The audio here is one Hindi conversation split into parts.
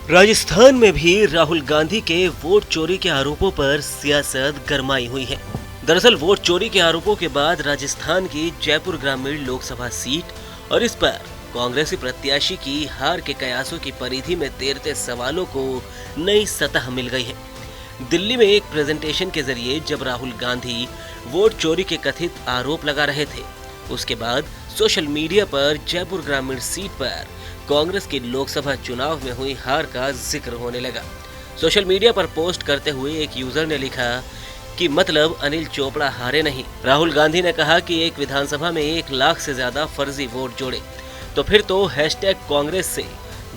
राजस्थान में भी राहुल गांधी के वोट चोरी के आरोपों पर सियासत गरमाई हुई है। दरअसल वोट चोरी के आरोपों के बाद राजस्थान की जयपुर ग्रामीण लोकसभा सीट और इस पर कांग्रेसी प्रत्याशी की हार के कयासों की परिधि में तैरते सवालों को नई सतह मिल गई है। दिल्ली में एक प्रेजेंटेशन के जरिए जब राहुल गांधी वोट चोरी के कथित आरोप लगा रहे थे, उसके बाद सोशल मीडिया पर जयपुर ग्रामीण सीट पर कांग्रेस के लोकसभा चुनाव में हुई हार का जिक्र होने लगा। सोशल मीडिया पर पोस्ट करते हुए एक यूजर ने लिखा कि मतलब अनिल चोपड़ा हारे नहीं। राहुल गांधी ने कहा कि एक विधानसभा में 1 लाख से ज्यादा फर्जी वोट जोड़े तो फिर तो हैशटैग कांग्रेस से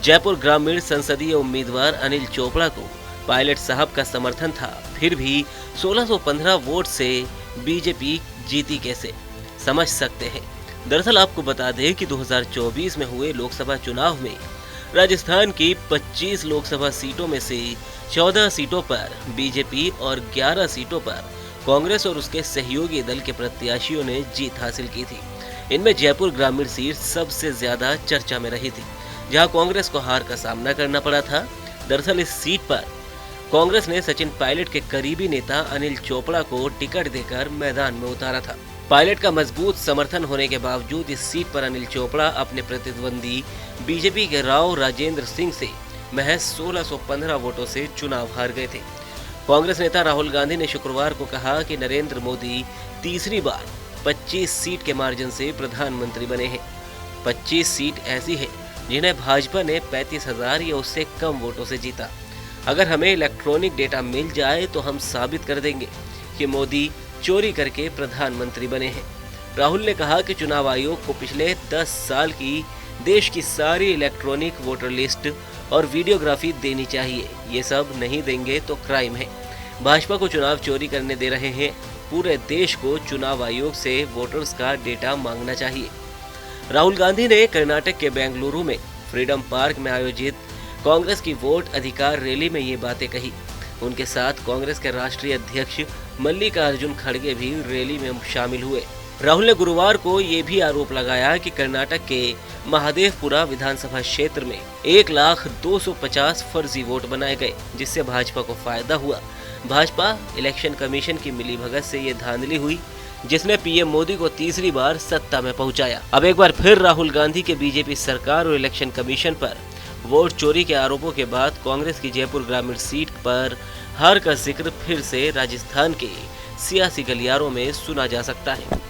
जयपुर ग्रामीण संसदीय उम्मीदवार अनिल चोपड़ा को पायलट साहब का समर्थन था, फिर भी 1615 वोट से बीजेपी जीती कैसे, समझ सकते हैं। दरअसल आपको बता दें कि 2024 में हुए लोकसभा चुनाव में राजस्थान की 25 लोकसभा सीटों में से 14 सीटों पर बीजेपी और 11 सीटों पर कांग्रेस और उसके सहयोगी दल के प्रत्याशियों ने जीत हासिल की थी। इनमें जयपुर ग्रामीण सीट सबसे ज्यादा चर्चा में रही थी, जहां कांग्रेस को हार का सामना करना पड़ा था। दरअसल इस सीट पर कांग्रेस ने सचिन पायलट के करीबी नेता अनिल चोपड़ा को टिकट देकर मैदान में उतारा था। पायलट का मजबूत समर्थन होने के बावजूद इस सीट पर अनिल चोपड़ा अपने प्रतिद्वंदी बीजेपी के राव राजेंद्र सिंह से महज 1615 वोटों से चुनाव हार गए थे। कांग्रेस नेता राहुल गांधी ने शुक्रवार को कहा कि नरेंद्र मोदी तीसरी बार 25 सीट के मार्जिन से प्रधानमंत्री बने हैं। 25 सीट ऐसी है जिन्हें भाजपा ने 35,000 या उससे कम वोटों से जीता। अगर हमें इलेक्ट्रॉनिक डेटा मिल जाए तो हम साबित कर देंगे कि मोदी चोरी करके प्रधानमंत्री बने हैं। राहुल ने कहा कि चुनाव आयोग को पिछले 10 साल की देश की सारी इलेक्ट्रॉनिक वोटर लिस्ट और वीडियोग्राफी देनी चाहिए। ये सब नहीं देंगे तो क्राइम है। भाजपा को चुनाव चोरी करने दे रहे हैं। पूरे देश को चुनाव आयोग से वोटर्स का डेटा मांगना चाहिए। राहुल गांधी ने कर्नाटक के बेंगलुरु में फ्रीडम पार्क में आयोजित कांग्रेस की वोट अधिकार रैली में ये बातें कही। उनके साथ कांग्रेस के राष्ट्रीय अध्यक्ष मल्लिकार्जुन खड़गे भी रैली में शामिल हुए। राहुल ने गुरुवार को ये भी आरोप लगाया कि कर्नाटक के महादेवपुरा विधानसभा क्षेत्र में 1,250 फर्जी वोट बनाए गए, जिससे भाजपा को फायदा हुआ। भाजपा इलेक्शन कमीशन की मिलीभगत से ये धांधली हुई जिसने पीएम मोदी को तीसरी बार सत्ता में पहुंचाया। अब एक बार फिर राहुल गांधी के बीजेपी सरकार और इलेक्शन कमीशन पर वोट चोरी के आरोपों के बाद कांग्रेस की जयपुर ग्रामीण सीट पर हार का जिक्र फिर से राजस्थान के सियासी गलियारों में सुना जा सकता है।